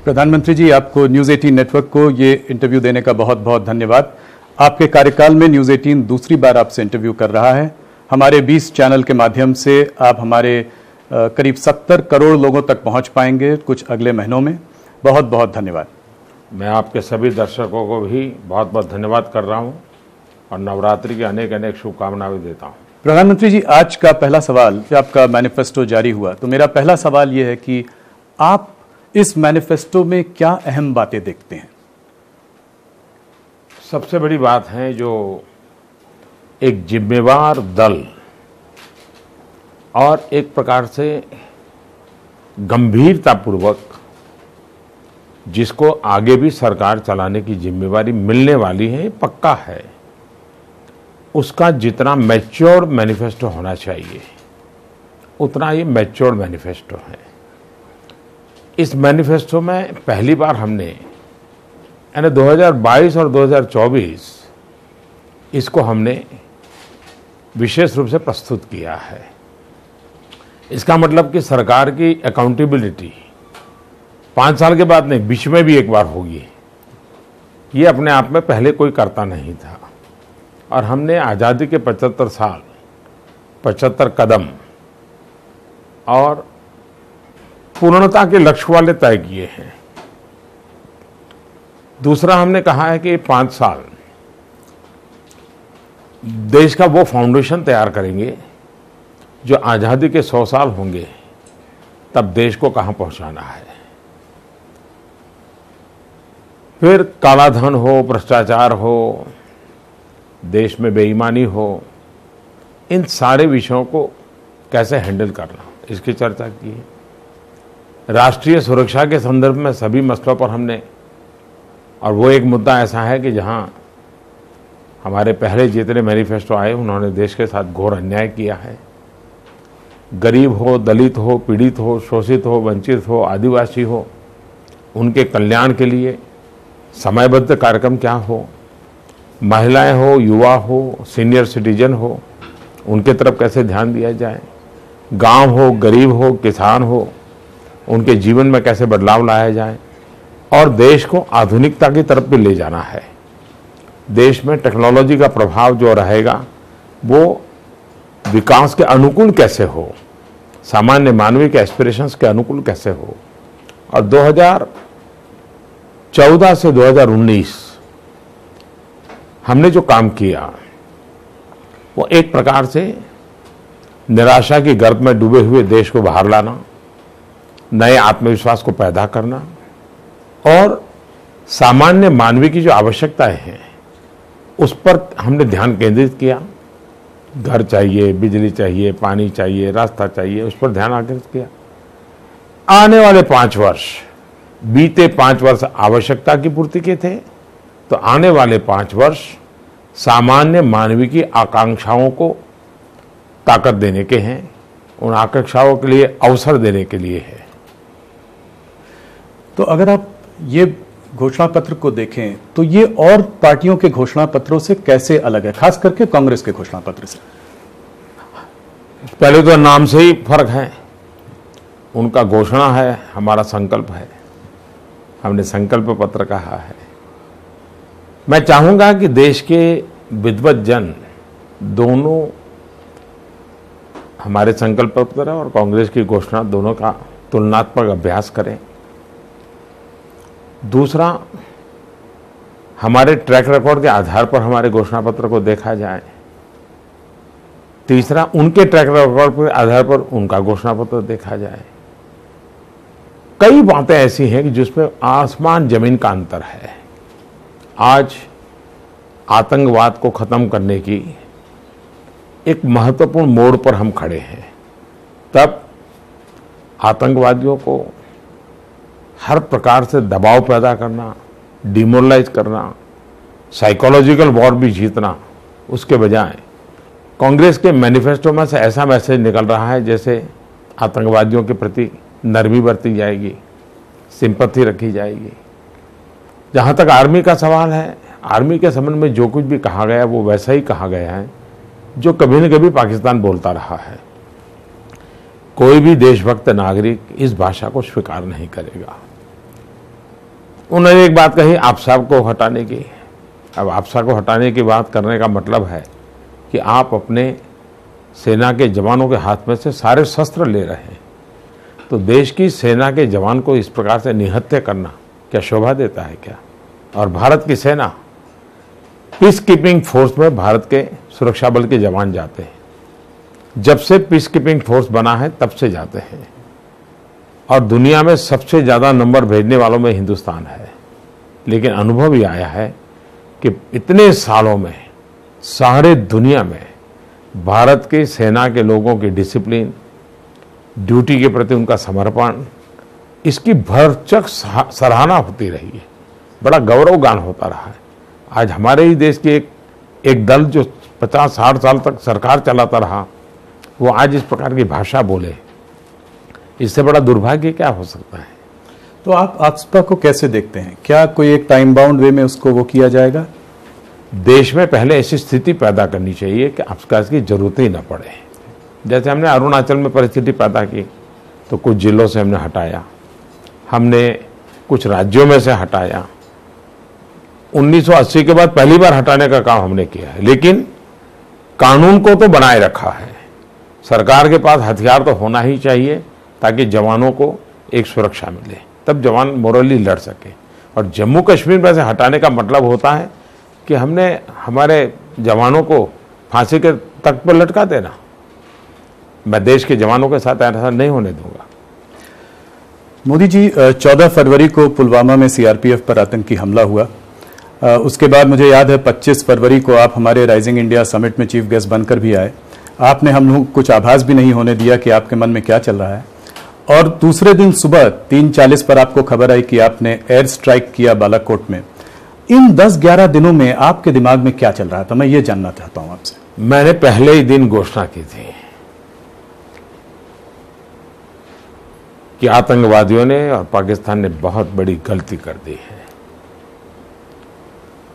प्रधानमंत्री जी, आपको news 18 network को ये इंटरव्यू देने का बहुत बहुत धन्यवाद। आपके कार्यकाल में न्यूज़ 18 दूसरी बार आपसे इंटरव्यू कर रहा है। हमारे 20 चैनल के माध्यम से आप हमारे करीब 70 करोड़ लोगों तक पहुंच पाएंगे कुछ अगले महीनों में। बहुत बहुत धन्यवाद। मैं आपके सभी दर्शकों को भी बहुत बहुत धन्यवाद कर रहा हूँ और नवरात्रि की अनेक अनेक शुभकामनाएं देता हूँ। प्रधानमंत्री जी, आज का पहला सवाल, जब आपका मैनिफेस्टो जारी हुआ तो मेरा पहला सवाल ये है कि आप इस मैनिफेस्टो में क्या अहम बातें देखते हैं? सबसे बड़ी बात है जो एक जिम्मेवार दल और एक प्रकार से गंभीरतापूर्वक जिसको आगे भी सरकार चलाने की जिम्मेवारी मिलने वाली है, पक्का है, उसका जितना मैच्योर्ड मैनिफेस्टो होना चाहिए उतना ये मैच्योर्ड मैनिफेस्टो है। इस मैनिफेस्टो में पहली बार हमने यानी 2022 और 2024 इसको हमने विशेष रूप से प्रस्तुत किया है। इसका मतलब कि सरकार की अकाउंटेबिलिटी 5 साल के बाद नहीं, बीच में भी एक बार होगी। ये अपने आप में पहले कोई करता नहीं था और हमने आज़ादी के 75 साल, 75 कदम और पूर्णता के लक्ष्य वाले तय किए हैं। दूसरा, हमने कहा है कि 5 साल देश का वो फाउंडेशन तैयार करेंगे जो आज़ादी के 100 साल होंगे तब देश को कहां पहुंचाना है। फिर काला धन हो, भ्रष्टाचार हो, देश में बेईमानी हो, इन सारे विषयों को कैसे हैंडल करना, इसकी चर्चा की है। राष्ट्रीय सुरक्षा के संदर्भ में सभी मसलों पर हमने, और वो एक मुद्दा ऐसा है कि जहां हमारे पहले जितने मैनिफेस्टो आए उन्होंने देश के साथ घोर अन्याय किया है। गरीब हो, दलित हो, पीड़ित हो, शोषित हो, वंचित हो, आदिवासी हो, उनके कल्याण के लिए समयबद्ध कार्यक्रम क्या हो, महिलाएं हो, युवा हो, सीनियर सिटीजन हो, उनके तरफ कैसे ध्यान दिया जाए, गांव हो, गरीब हो, किसान हो, उनके जीवन में कैसे बदलाव लाया जाए, और देश को आधुनिकता की तरफ भी ले जाना है। देश में टेक्नोलॉजी का प्रभाव जो रहेगा वो विकास के अनुकूल कैसे हो, सामान्य मानवीय के एस्पिरेशंस के अनुकूल कैसे हो। और 2014 से 2019 हमने जो काम किया वो एक प्रकार से निराशा की गर्त में डूबे हुए देश को बाहर लाना, नए आत्मविश्वास को पैदा करना और सामान्य मानवीय की जो आवश्यकताएं हैं उस पर हमने ध्यान केंद्रित किया। घर चाहिए, बिजली चाहिए, पानी चाहिए, रास्ता चाहिए, उस पर ध्यान आकेंद्रित किया। आने वाले 5 वर्ष, बीते 5 वर्ष आवश्यकता की पूर्ति के थे, तो आने वाले 5 वर्ष सामान्य मानवीय की आकांक्षाओं को ताकत देने के हैं, उन आकांक्षाओं के लिए अवसर देने के लिए है। तो अगर आप ये घोषणा पत्र को देखें तो ये और पार्टियों के घोषणा पत्रों से कैसे अलग है, खास करके कांग्रेस के घोषणा पत्र से? पहले तो नाम से ही फर्क है। उनका घोषणा है, हमारा संकल्प है। हमने संकल्प पत्र कहा है। मैं चाहूंगा कि देश के विद्वत जन दोनों हमारे संकल्प पत्र और कांग्रेस की घोषणा दोनों का तुलनात्मक अभ्यास करें। दूसरा, हमारे ट्रैक रिकॉर्ड के आधार पर हमारे घोषणा पत्र को देखा जाए। तीसरा, उनके ट्रैक रिकॉर्ड के आधार पर उनका घोषणा पत्र देखा जाए। कई बातें ऐसी हैं कि जिसमें आसमान जमीन का अंतर है। आज आतंकवाद को खत्म करने की एक महत्वपूर्ण मोड़ पर हम खड़े हैं। तब आतंकवादियों को हर प्रकार से दबाव पैदा करना, डिमोरलाइज करना, साइकोलॉजिकल वॉर भी जीतना, उसके बजाय कांग्रेस के मैनिफेस्टो में से ऐसा मैसेज निकल रहा है जैसे आतंकवादियों के प्रति नरमी बरती जाएगी, सिंपैथी रखी जाएगी। जहां तक आर्मी का सवाल है, आर्मी के संबंध में जो कुछ भी कहा गया वो वैसा ही कहा गया है जो कभी न कभी पाकिस्तान बोलता रहा है। कोई भी देशभक्त नागरिक इस भाषा को स्वीकार नहीं करेगा। उन्होंने एक बात कही आपसा को हटाने की। अब आपसा को हटाने की बात करने का मतलब है कि आप अपने सेना के जवानों के हाथ में से सारे शस्त्र ले रहे हैं। तो देश की सेना के जवान को इस प्रकार से निहत्या करना क्या शोभा देता है क्या? और भारत की सेना पीस कीपिंग फोर्स में भारत के सुरक्षा बल के जवान जाते हैं। जब से पीस कीपिंग फोर्स बना है तब से जाते हैं, और दुनिया में सबसे ज़्यादा नंबर भेजने वालों में हिंदुस्तान है। लेकिन अनुभव ये आया है कि इतने सालों में सारे दुनिया में भारत की सेना के लोगों की डिसिप्लिन, ड्यूटी के प्रति उनका समर्पण, इसकी भरचक सराहना होती रही है, बड़ा गौरवगान होता रहा है। आज हमारे ही देश के एक दल जो 50-60 साल तक सरकार चलाता रहा, वो आज इस प्रकार की भाषा बोले, इससे बड़ा दुर्भाग्य क्या हो सकता है? तो आप आपसा को कैसे देखते हैं? क्या कोई एक टाइम बाउंड वे में उसको वो किया जाएगा? देश में पहले ऐसी स्थिति पैदा करनी चाहिए कि आपका की जरूरत ही ना पड़े। जैसे हमने अरुणाचल में परिस्थिति पैदा की तो कुछ जिलों से हमने हटाया, हमने कुछ राज्यों में से हटाया। 1980 के बाद पहली बार हटाने का काम हमने किया है, लेकिन कानून को तो बनाए रखा है। सरकार के पास हथियार तो होना ही चाहिए ताकि जवानों को एक सुरक्षा मिले, तब जवान मोरली लड़ सके। और जम्मू कश्मीर में से हटाने का मतलब होता है कि हमने हमारे जवानों को फांसी के तख्त पर लटका देना। मैं देश के जवानों के साथ ऐसा नहीं होने दूंगा। मोदी जी, 14 फरवरी को पुलवामा में सीआरपीएफ पर आतंकी हमला हुआ। उसके बाद मुझे याद है 25 फरवरी को आप हमारे राइजिंग इंडिया समिट में चीफ गेस्ट बनकर भी आए। आपने हम लोग कुछ आभास भी नहीं होने दिया कि आपके मन में क्या चल रहा है। और दूसरे दिन सुबह 3:40 पर आपको खबर आई कि आपने एयर स्ट्राइक किया बालाकोट में। इन 10-11 दिनों में आपके दिमाग में क्या चल रहा था, मैं ये जानना चाहता हूं आपसे। मैंने पहले ही दिन घोषणा की थी कि आतंकवादियों ने और पाकिस्तान ने बहुत बड़ी गलती कर दी है,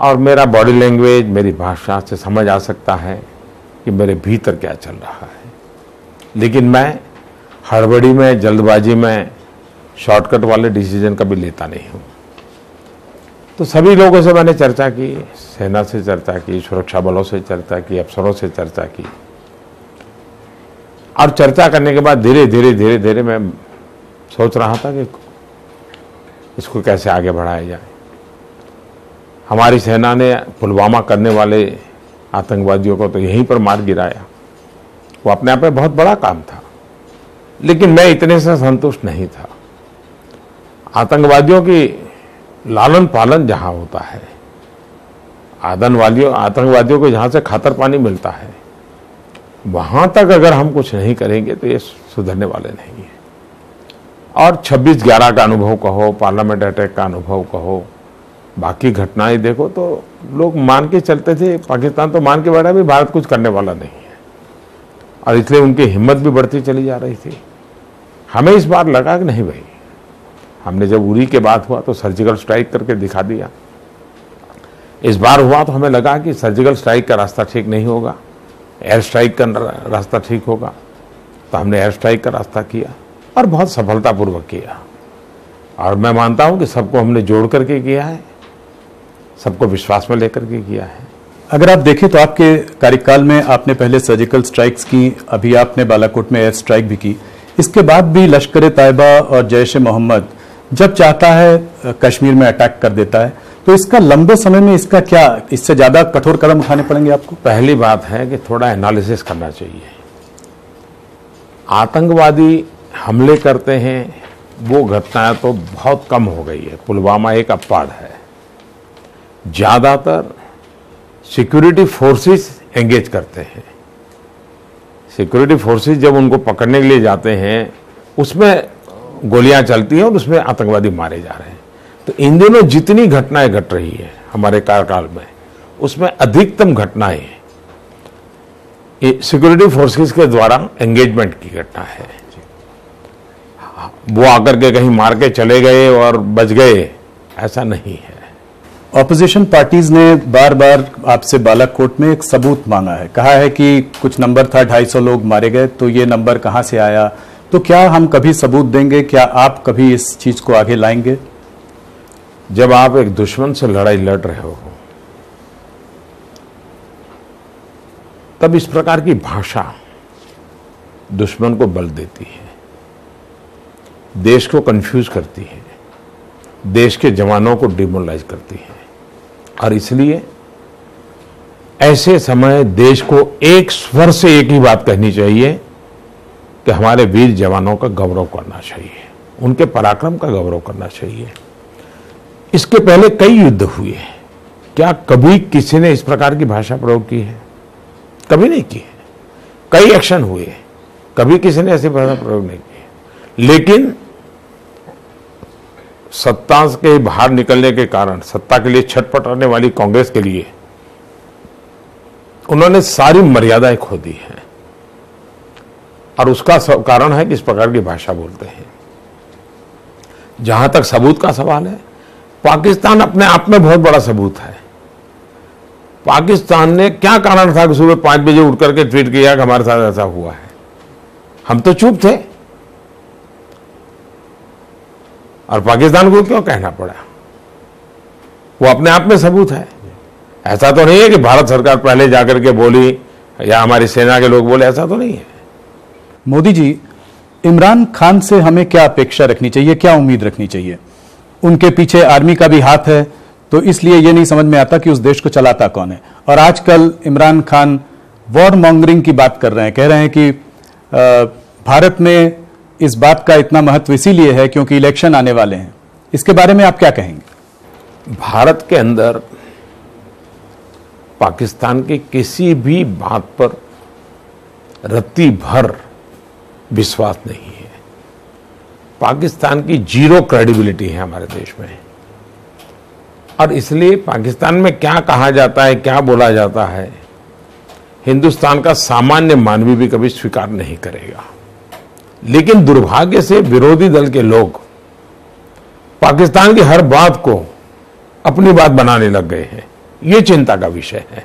और मेरा बॉडी लैंग्वेज, मेरी भाषा से समझ आ सकता है कि मेरे भीतर क्या चल रहा है। लेकिन मैं हड़बड़ी में, जल्दबाजी में शॉर्टकट वाले डिसीजन कभी लेता नहीं हूं। तो सभी लोगों से मैंने चर्चा की, सेना से चर्चा की, सुरक्षा बलों से चर्चा की, अफसरों से चर्चा की। और चर्चा करने के बाद धीरे धीरे मैं सोच रहा था कि इसको कैसे आगे बढ़ाया जाए। हमारी सेना ने पुलवामा करने वाले आतंकवादियों को तो यहीं पर मार गिराया, वो अपने आप में बहुत बड़ा काम था। लेकिन मैं इतने से संतुष्ट नहीं था। आतंकवादियों की लालन पालन जहां होता है, आतंकवादियों को जहां से खातर पानी मिलता है, वहां तक अगर हम कुछ नहीं करेंगे तो ये सुधरने वाले नहीं है। और 26/11 का अनुभव कहो, पार्लियामेंट अटैक का अनुभव कहो, बाकी घटनाएं देखो तो लोग मान के चलते थे, पाकिस्तान तो मान के बैठा भी भारत कुछ करने वाला नहीं है, और इसलिए उनकी हिम्मत भी बढ़ती चली जा रही थी। हमें इस बार लगा कि नहीं भाई, हमने जब उरी के बाद हुआ तो सर्जिकल स्ट्राइक करके दिखा दिया। इस बार हुआ तो हमें लगा कि सर्जिकल स्ट्राइक का रास्ता ठीक नहीं होगा, एयर स्ट्राइक का रास्ता ठीक होगा। तो हमने एयर स्ट्राइक का रास्ता किया और बहुत सफलतापूर्वक किया। और मैं मानता हूं कि सबको हमने जोड़ करके किया है, सबको विश्वास में लेकर के किया है। अगर आप देखें तो आपके कार्यकाल में आपने पहले सर्जिकल स्ट्राइक्स की, अभी आपने बालाकोट में एयर स्ट्राइक भी की। इसके बाद भी लश्कर तैयबा और जैश ए मोहम्मद जब चाहता है कश्मीर में अटैक कर देता है। तो इसका लंबे समय में इसका क्या, इससे ज्यादा कठोर कदम उठाने पड़ेंगे आपको? पहली बात है कि थोड़ा एनालिसिस करना चाहिए। आतंकवादी हमले करते हैं, वो घटनाएं तो बहुत कम हो गई है। पुलवामा एक अपवाद है। ज्यादातर सिक्योरिटी फोर्सेस एंगेज करते हैं। सिक्योरिटी फोर्सेस जब उनको पकड़ने के लिए जाते हैं, उसमें गोलियां चलती हैं और उसमें आतंकवादी मारे जा रहे हैं। तो इन दिनों जितनी घटनाएं घट रही है हमारे कार्यकाल में, उसमें अधिकतम घटनाएं सिक्योरिटी फोर्सेस के द्वारा एंगेजमेंट की घटना है। वो आकर के कहीं मार के चले गए और बच गए, ऐसा नहीं है। ऑपोजिशन पार्टीज ने बार बार आपसे बालाकोट में एक सबूत मांगा है, कहा है कि कुछ नंबर था 250 लोग मारे गए, तो ये नंबर कहां से आया? तो क्या हम कभी सबूत देंगे? क्या आप कभी इस चीज को आगे लाएंगे? जब आप एक दुश्मन से लड़ाई लड़ रहे हो तब इस प्रकार की भाषा दुश्मन को बल देती है, देश को कंफ्यूज करती है, देश के जवानों को डिमोरलाइज करती है। और इसलिए ऐसे समय देश को एक स्वर से एक ही बात कहनी चाहिए कि हमारे वीर जवानों का गौरव करना चाहिए, उनके पराक्रम का गौरव करना चाहिए। इसके पहले कई युद्ध हुए, क्या कभी किसी ने इस प्रकार की भाषा प्रयोग की है? कभी नहीं की है। कई एक्शन हुए, कभी किसी ने ऐसी भाषा प्रयोग नहीं की। लेकिन सत्ता के बाहर निकलने के कारण, सत्ता के लिए छटपटाने वाली कांग्रेस के लिए उन्होंने सारी मर्यादाएं खो दी हैं, और उसका कारण है कि इस प्रकार की भाषा बोलते हैं। जहां तक सबूत का सवाल है, पाकिस्तान अपने आप में बहुत बड़ा सबूत है। पाकिस्तान ने क्या कारण था कि सुबह 5 बजे उठ करके ट्वीट किया कि हमारे साथ ऐसा हुआ है? हम तो चुप थे, और पाकिस्तान को क्यों कहना पड़ा? वो अपने आप में सबूत है। ऐसा तो नहीं है कि भारत सरकार पहले जाकर के बोली या हमारी सेना के लोग बोले, ऐसा तो नहीं है। मोदी जी, इमरान खान से हमें क्या अपेक्षा रखनी चाहिए, क्या उम्मीद रखनी चाहिए? उनके पीछे आर्मी का भी हाथ है, तो इसलिए यह नहीं समझ में आता कि उस देश को चलाता कौन है। और आजकल इमरान खान वॉर मॉन्गरिंग की बात कर रहे हैं, कह रहे हैं कि भारत में इस बात का इतना महत्व इसीलिए है क्योंकि इलेक्शन आने वाले हैं। इसके बारे में आप क्या कहेंगे? भारत के अंदर पाकिस्तान की किसी भी बात पर रत्ती भर विश्वास नहीं है। पाकिस्तान की जीरो क्रेडिबिलिटी है हमारे देश में, और इसलिए पाकिस्तान में क्या कहा जाता है, क्या बोला जाता है, हिंदुस्तान का सामान्य मानवी भी कभी स्वीकार नहीं करेगा। लेकिन दुर्भाग्य से विरोधी दल के लोग पाकिस्तान की हर बात को अपनी बात बनाने लग गए हैं। ये चिंता का विषय है।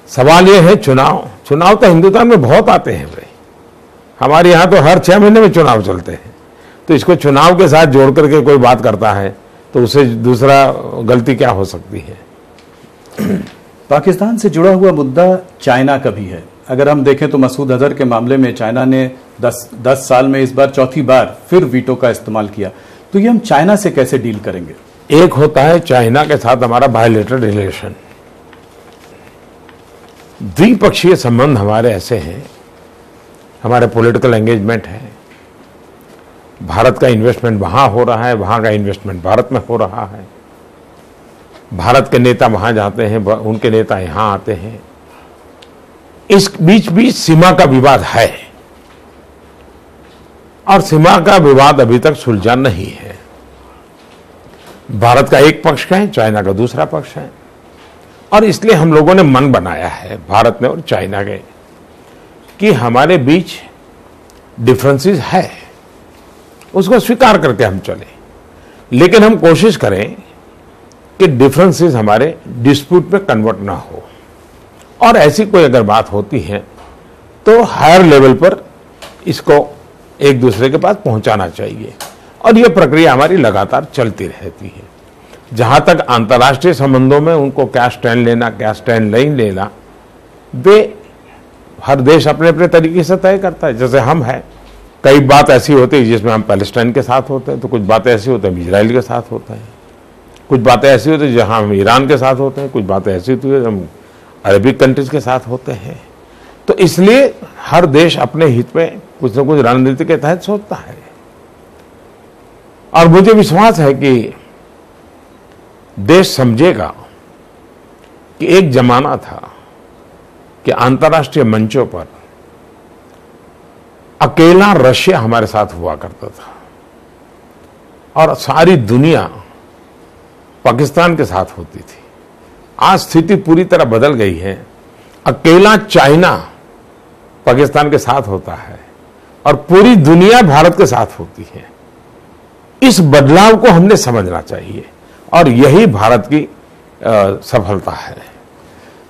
सवाल ये है, चुनाव तो हिंदुस्तान में बहुत आते हैं भाई, हमारे यहां तो हर 6 महीने में चुनाव चलते हैं। तो इसको चुनाव के साथ जोड़ करके कोई बात करता है तो उसे दूसरा गलती क्या हो सकती है? पाकिस्तान से जुड़ा हुआ मुद्दा चाइना का भी है। अगर हम देखें तो मसूद अजहर के मामले में चाइना ने 10 साल में इस बार चौथी बार फिर वीटो का इस्तेमाल किया। तो ये हम चाइना से कैसे डील करेंगे? एक होता है चाइना के साथ हमारा बायलैटरल रिलेशन, द्विपक्षीय संबंध हमारे ऐसे हैं, हमारे पॉलिटिकल एंगेजमेंट है, भारत का इन्वेस्टमेंट वहां हो रहा है, वहां का इन्वेस्टमेंट भारत में हो रहा है, भारत के नेता वहां जाते हैं, उनके नेता यहां आते हैं। इस बीच बीच सीमा का विवाद है, और सीमा का विवाद अभी तक सुलझा नहीं है। भारत का एक पक्ष है, चाइना का दूसरा पक्ष है, और इसलिए हम लोगों ने मन बनाया है, भारत ने और चाइना के, कि हमारे बीच डिफरेंसेस है, उसको स्वीकार करके हम चलें। लेकिन हम कोशिश करें कि डिफरेंसेस हमारे डिस्प्यूट में कन्वर्ट ना हो, और ऐसी कोई अगर बात होती है तो हायर लेवल पर इसको एक दूसरे के पास पहुंचाना चाहिए, और यह प्रक्रिया हमारी लगातार चलती रहती है। जहां तक अंतर्राष्ट्रीय संबंधों में उनको क्या स्टैंड लेना, क्या स्टैंड नहीं लेना, वे हर देश अपने अपने तरीके से तय करता है। जैसे हम हैं, कई बात ऐसी होती है जिसमें हम पैलेस्टाइन के साथ होते हैं, तो कुछ बातें ऐसी होती हैं इजराइल के साथ होते हैं, कुछ बातें ऐसी होती हैं जहां हम ईरान के साथ होते हैं, कुछ बातें ऐसी होती है हम अरबिक कंट्रीज के साथ होते हैं। तो इसलिए हर देश अपने हित में कुछ न कुछ रणनीति के तहत सोचता है, और मुझे विश्वास है कि देश समझेगा कि एक जमाना था कि अंतर्राष्ट्रीय मंचों पर अकेला रशिया हमारे साथ हुआ करता था, और सारी दुनिया पाकिस्तान के साथ होती थी। आज स्थिति पूरी तरह बदल गई है, अकेला चाइना पाकिस्तान के साथ होता है, और पूरी दुनिया भारत के साथ होती है। इस बदलाव को हमने समझना चाहिए, और यही भारत की सफलता है।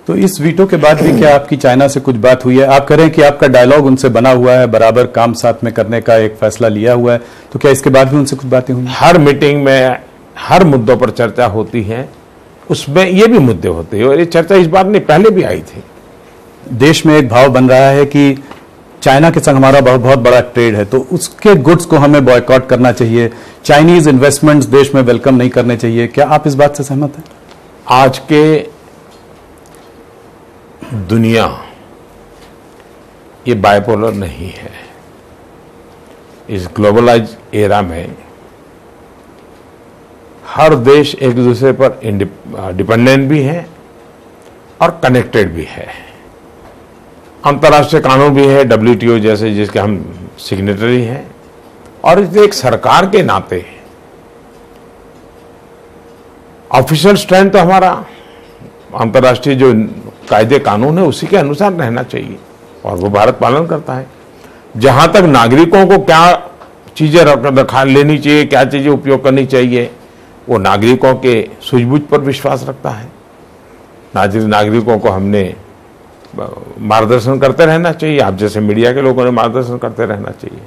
तो इस वीटो के बाद भी क्या आपकी चाइना से कुछ बात हुई है? आप कह रहे हैं कि आपका डायलॉग उनसे बना हुआ है, बराबर काम साथ में करने का एक फैसला लिया हुआ है, तो क्या इसके बाद भी उनसे कुछ बातें हुई? हर मीटिंग में हर मुद्दों पर चर्चा होती है, उसमें ये भी मुद्दे होते हैं और ये चर्चा इस बार नहीं पहले भी आई थी। देश में एक भाव बन रहा है कि चाइना के संग हमारा बहुत बड़ा ट्रेड है, तो उसके गुड्स को हमें बॉयकॉट करना चाहिए, चाइनीज इन्वेस्टमेंट्स देश में वेलकम नहीं करने चाहिए। क्या आप इस बात से सहमत हैं? आज के दुनिया ये बाइपोलर नहीं है। इस ग्लोबलाइज एरा में हर देश एक दूसरे पर डिपेंडेंट भी है और कनेक्टेड भी है। अंतर्राष्ट्रीय कानून भी है, WTO जैसे, जिसके हम सिग्नेटरी हैं, और इसलिए एक सरकार के नाते ऑफिशियल स्टैंड तो हमारा अंतर्राष्ट्रीय जो कायदे कानून है उसी के अनुसार रहना चाहिए और वो भारत पालन करता है। जहां तक नागरिकों को क्या चीजें रखा लेनी चाहिए, क्या चीजें उपयोग करनी चाहिए, वो नागरिकों के सूझबूझ पर विश्वास रखता है। नागरिकों को हमने मार्गदर्शन करते रहना चाहिए, आप जैसे मीडिया के लोगों ने मार्गदर्शन करते रहना चाहिए।